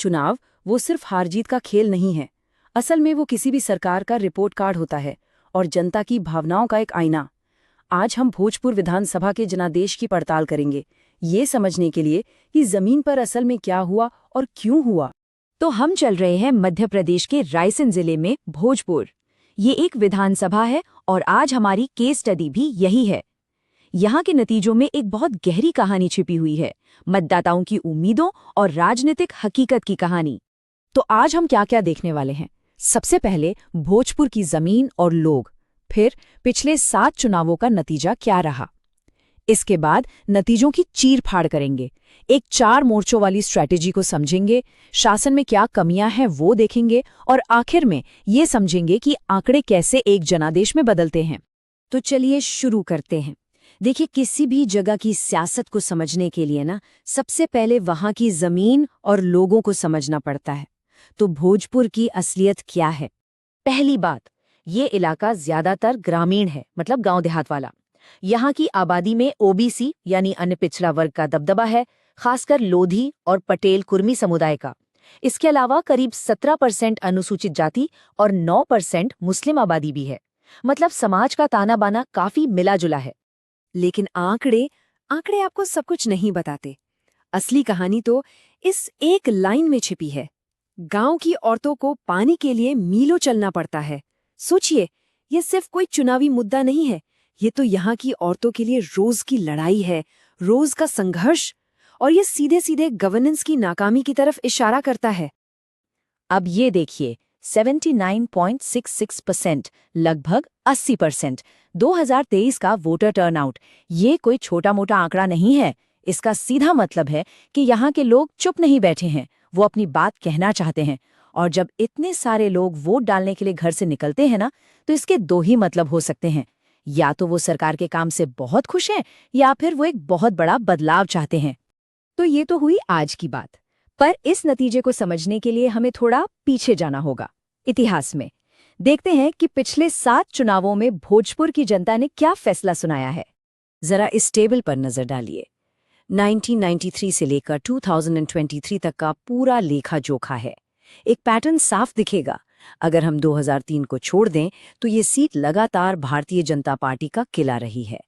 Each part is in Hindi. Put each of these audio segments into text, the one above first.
चुनाव वो सिर्फ हार जीत का खेल नहीं है। असल में वो किसी भी सरकार का रिपोर्ट कार्ड होता है और जनता की भावनाओं का एक आईना। आज हम भोजपुर विधानसभा के जनादेश की पड़ताल करेंगे, ये समझने के लिए कि जमीन पर असल में क्या हुआ और क्यों हुआ। तो हम चल रहे हैं मध्य प्रदेश के रायसेन जिले में भोजपुर। ये एक विधानसभा है और आज हमारी केस स्टडी भी यही है। यहाँ के नतीजों में एक बहुत गहरी कहानी छिपी हुई है, मतदाताओं की उम्मीदों और राजनीतिक हकीकत की कहानी। तो आज हम क्या क्या देखने वाले हैं? सबसे पहले भोजपुर की जमीन और लोग, फिर पिछले 7 चुनावों का नतीजा क्या रहा। इसके बाद नतीजों की चीर-फाड़ करेंगे, एक 4 मोर्चों वाली स्ट्रैटेजी को समझेंगे, शासन में क्या कमियां हैं वो देखेंगे और आखिर में ये समझेंगे कि आंकड़े कैसे एक जनादेश में बदलते हैं। तो चलिए शुरू करते हैं। देखिए, किसी भी जगह की सियासत को समझने के लिए सबसे पहले वहां की जमीन और लोगों को समझना पड़ता है। तो भोजपुर की असलियत क्या है? पहली बात, ये इलाका ज्यादातर ग्रामीण है, मतलब गांव देहात वाला। यहाँ की आबादी में ओबीसी यानी अन्य पिछड़ा वर्ग का दबदबा है, खासकर लोधी और पटेल कुर्मी समुदाय का। इसके अलावा करीब 17% अनुसूचित जाति और 9% मुस्लिम आबादी भी है। मतलब समाज का ताना बाना काफी मिला जुला है। लेकिन आंकड़े आपको सब कुछ नहीं बताते। असली कहानी तो इस एक लाइन में छिपी है। गांव की औरतों को पानी के लिए मीलों चलना पड़ता है। सोचिए, ये सिर्फ कोई चुनावी मुद्दा नहीं है, ये तो यहाँ की औरतों के लिए रोज की लड़ाई है, रोज का संघर्ष, और ये सीधे सीधे गवर्नेंस की नाकामी की तरफ इशारा करता है। अब ये देखिए, 79.66%, लगभग 80%, 2023 का वोटर टर्नआउट। ये कोई छोटा मोटा आंकड़ा नहीं है। इसका सीधा मतलब है कि यहाँ के लोग चुप नहीं बैठे हैं, वो अपनी बात कहना चाहते हैं। और जब इतने सारे लोग वोट डालने के लिए घर से निकलते हैं तो इसके 2 ही मतलब हो सकते हैं। या तो वो सरकार के काम से बहुत खुश हैं, या फिर वो एक बहुत बड़ा बदलाव चाहते हैं। तो ये तो हुई आज की बात, पर इस नतीजे को समझने के लिए हमें थोड़ा पीछे जाना होगा, इतिहास में। देखते हैं कि पिछले 7 चुनावों में भोजपुर की जनता ने क्या फैसला सुनाया है। जरा इस टेबल पर नजर डालिए। 1993 से लेकर 2023 तक का पूरा लेखा जोखा है। एक पैटर्न साफ दिखेगा। अगर हम 2003 को छोड़ दें तो ये सीट लगातार भारतीय जनता पार्टी का किला रही है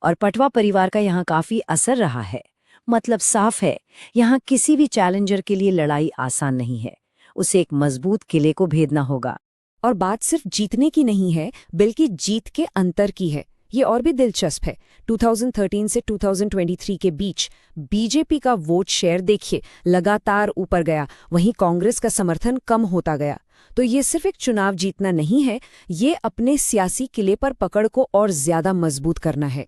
और पटवा परिवार का यहाँ काफी असर रहा है। मतलब साफ है, यहाँ किसी भी चैलेंजर के लिए लड़ाई आसान नहीं है। उसे एक मजबूत किले को भेदना होगा। और बात सिर्फ जीतने की नहीं है, बल्कि जीत के अंतर की है। ये और भी दिलचस्प है। 2013 से 2023 के बीच बीजेपी का वोट शेयर देखिए, लगातार ऊपर गया, वहीं कांग्रेस का समर्थन कम होता गया। तो ये सिर्फ एक चुनाव जीतना नहीं है, ये अपने सियासी किले पर पकड़ को और ज्यादा मजबूत करना है।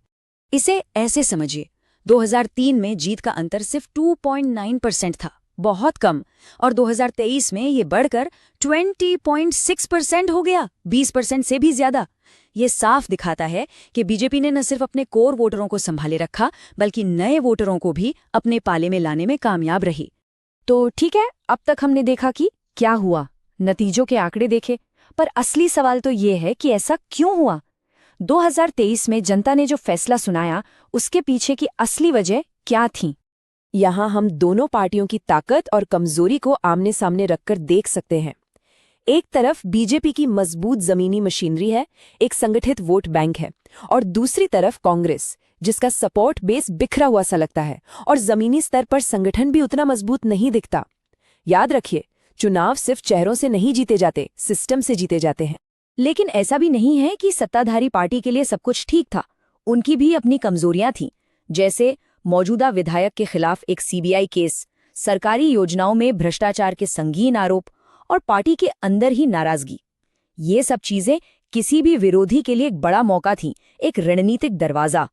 इसे ऐसे समझिए, 2003 में जीत का अंतर सिर्फ 2.9% था, बहुत कम। और 2023 में ये बढ़कर 20.6% हो गया, 20% से भी ज्यादा। ये साफ दिखाता है कि बीजेपी ने न सिर्फ अपने कोर वोटरों को संभाले रखा, बल्कि नए वोटरों को भी अपने पाले में लाने में कामयाब रही। तो ठीक है, अब तक हमने देखा कि क्या हुआ, नतीजों के आंकड़े देखे, पर असली सवाल तो ये है कि ऐसा क्यों हुआ। 2023 में जनता ने जो फैसला सुनाया, उसके पीछे की असली वजह क्या थी? यहाँ हम दोनों पार्टियों की ताकत और कमजोरी को आमने सामने रखकर देख सकते हैं। एक तरफ बीजेपी की मजबूत जमीनी मशीनरी है, एक संगठित वोट बैंक है, और दूसरी तरफ कांग्रेस, जिसका सपोर्ट बेस बिखरा हुआ सा लगता है और जमीनी स्तर पर संगठन भी उतना मजबूत नहीं दिखता। याद रखिए, चुनाव सिर्फ चेहरों से नहीं जीते जाते, सिस्टम से जीते जाते हैं। लेकिन ऐसा भी नहीं है कि सत्ताधारी पार्टी के लिए सब कुछ ठीक था। उनकी भी अपनी कमजोरियां थीं, जैसे मौजूदा विधायक के खिलाफ एक सीबीआई केस, सरकारी योजनाओं में भ्रष्टाचार के संगीन आरोप और पार्टी के अंदर ही नाराजगी। ये सब चीजें किसी भी विरोधी के लिए एक बड़ा मौका थी, एक रणनीतिक दरवाजा।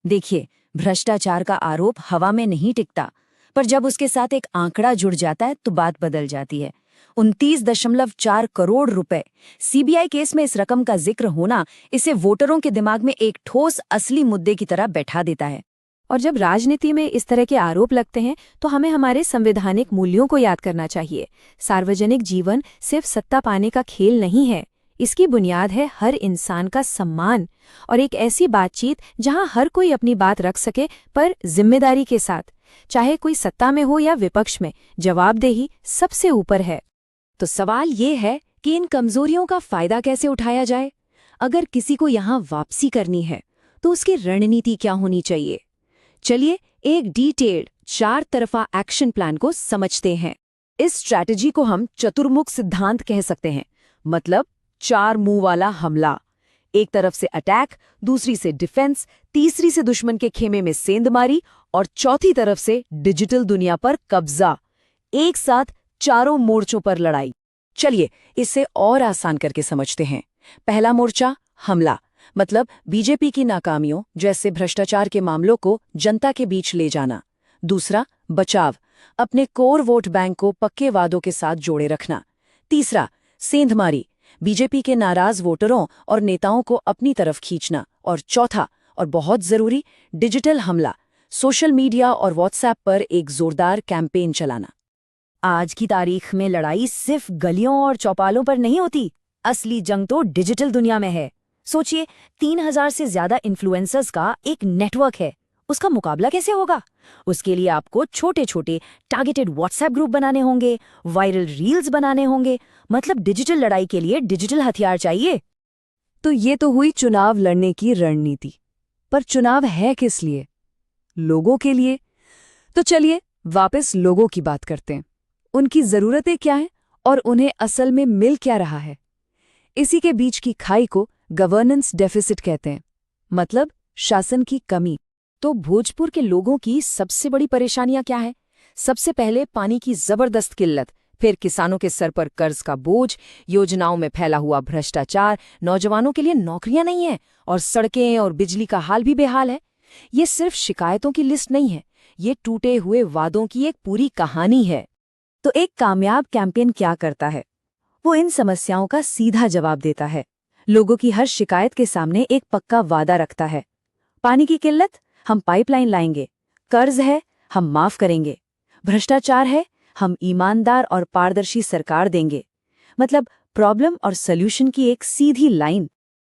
देखिए, भ्रष्टाचार का आरोप हवा में नहीं टिकता, पर जब उसके साथ एक आंकड़ा जुड़ जाता है तो बात बदल जाती है। 29.4 करोड़ रुपए। सीबीआई केस में इस रकम का जिक्र होना इसे वोटरों के दिमाग में एक ठोस असली मुद्दे की तरह बैठा देता है। और जब राजनीति में इस तरह के आरोप लगते हैं तो हमें हमारे संवैधानिक मूल्यों को याद करना चाहिए। सार्वजनिक जीवन सिर्फ सत्ता पाने का खेल नहीं है, इसकी बुनियाद है हर इंसान का सम्मान और एक ऐसी बातचीत जहां हर कोई अपनी बात रख सके, पर जिम्मेदारी के साथ। चाहे कोई सत्ता में हो या विपक्ष में, जवाबदेही सबसे ऊपर है। तो सवाल ये है कि इन कमजोरियों का फायदा कैसे उठाया जाए? अगर किसी को यहाँ वापसी करनी है तो उसकी रणनीति क्या होनी चाहिए? चलिए एक डिटेल्ड 4 तरफा एक्शन प्लान को समझते हैं। इस स्ट्रैटेजी को हम चतुर्मुख सिद्धांत कह सकते हैं, मतलब 4 मुंह वाला हमला। एक तरफ से अटैक, दूसरी से डिफेंस, तीसरी से दुश्मन के खेमे में सेंधमारी और चौथी तरफ से डिजिटल दुनिया पर कब्जा। एक साथ चारों मोर्चों पर लड़ाई। चलिए इसे और आसान करके समझते हैं। पहला मोर्चा हमला, मतलब बीजेपी की नाकामियों जैसे भ्रष्टाचार के मामलों को जनता के बीच ले जाना। दूसरा बचाव, अपने कोर वोट बैंक को पक्के वादों के साथ जोड़े रखना। तीसरा सेंधमारी, बीजेपी के नाराज वोटरों और नेताओं को अपनी तरफ खींचना। और चौथा और बहुत जरूरी, डिजिटल हमला, सोशल मीडिया और व्हाट्सएप पर एक जोरदार कैंपेन चलाना। आज की तारीख में लड़ाई सिर्फ गलियों और चौपालों पर नहीं होती, असली जंग तो डिजिटल दुनिया में है। सोचिए, 3000 से ज्यादा इन्फ्लुएंसर्स का एक नेटवर्क है। उसका मुकाबला कैसे होगा? उसके लिए आपको छोटे छोटे टारगेटेड व्हाट्सएप ग्रुप बनाने होंगे, वायरल रील्स बनाने होंगे। मतलब डिजिटल लड़ाई के लिए डिजिटल हथियार चाहिए। तो ये तो हुई चुनाव लड़ने की रणनीति। पर चुनाव है किस लिए? लोगों के लिए। तो चलिए वापस लोगों की बात करते हैं। उनकी ज़रूरतें क्या हैं और उन्हें असल में मिल क्या रहा है? इसी के बीच की खाई को गवर्नेंस डेफिसिट कहते हैं, मतलब शासन की कमी। तो भोजपुर के लोगों की सबसे बड़ी परेशानियां क्या है? सबसे पहले पानी की जबरदस्त किल्लत, फिर किसानों के सर पर कर्ज का बोझ, योजनाओं में फैला हुआ भ्रष्टाचार, नौजवानों के लिए नौकरियां नहीं हैं, और सड़कें और बिजली का हाल भी बेहाल है। ये सिर्फ शिकायतों की लिस्ट नहीं है, ये टूटे हुए वादों की एक पूरी कहानी है। तो एक कामयाब कैंपेन क्या करता है? वो इन समस्याओं का सीधा जवाब देता है। लोगों की हर शिकायत के सामने एक पक्का वादा रखता है। पानी की किल्लत, हम पाइपलाइन लाएंगे। कर्ज है, हम माफ करेंगे। भ्रष्टाचार है, हम ईमानदार और पारदर्शी सरकार देंगे। मतलब प्रॉब्लम और सॉल्यूशन की एक सीधी लाइन।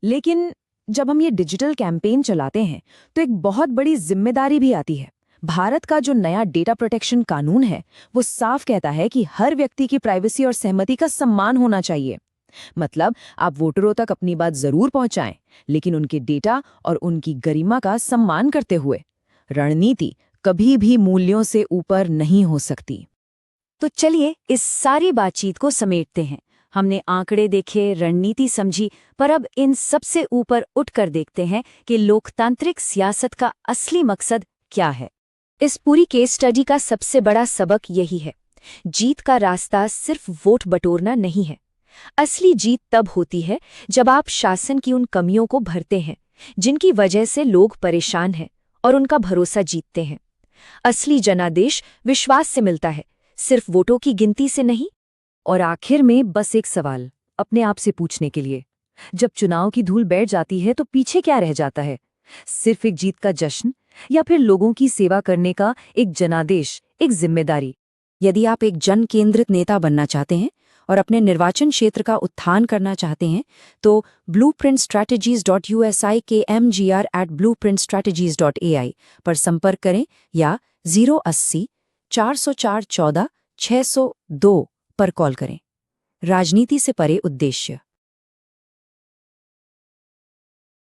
लेकिन जब हम ये डिजिटल कैंपेन चलाते हैं तो एक बहुत बड़ी जिम्मेदारी भी आती है। भारत का जो नया डेटा प्रोटेक्शन कानून है, वो साफ कहता है कि हर व्यक्ति की प्राइवेसी और सहमति का सम्मान होना चाहिए। मतलब आप वोटरों तक अपनी बात जरूर पहुंचाएं, लेकिन उनके डेटा और उनकी गरिमा का सम्मान करते हुए। रणनीति कभी भी मूल्यों से ऊपर नहीं हो सकती। तो चलिए इस सारी बातचीत को समेटते हैं। हमने आंकड़े देखे, रणनीति समझी, पर अब इन सबसे ऊपर उठकर देखते हैं कि लोकतांत्रिक सियासत का असली मकसद क्या है। इस पूरी केस स्टडी का सबसे बड़ा सबक यही है, जीत का रास्ता सिर्फ वोट बटोरना नहीं है। असली जीत तब होती है जब आप शासन की उन कमियों को भरते हैं जिनकी वजह से लोग परेशान हैं, और उनका भरोसा जीतते हैं। असली जनादेश विश्वास से मिलता है, सिर्फ वोटों की गिनती से नहीं। और आखिर में बस एक सवाल अपने आप से पूछने के लिए, जब चुनाव की धूल बैठ जाती है तो पीछे क्या रह जाता है? सिर्फ एक जीत का जश्न, या फिर लोगों की सेवा करने का एक जनादेश, एक जिम्मेदारी? यदि आप एक जन केंद्रित नेता बनना चाहते हैं और अपने निर्वाचन क्षेत्र का उत्थान करना चाहते हैं, तो blueprintstrategies.usi के mgr@blueprintstrategies.ai पर संपर्क करें या 080 404 14 602 पर कॉल करें। राजनीति से परे उद्देश्य।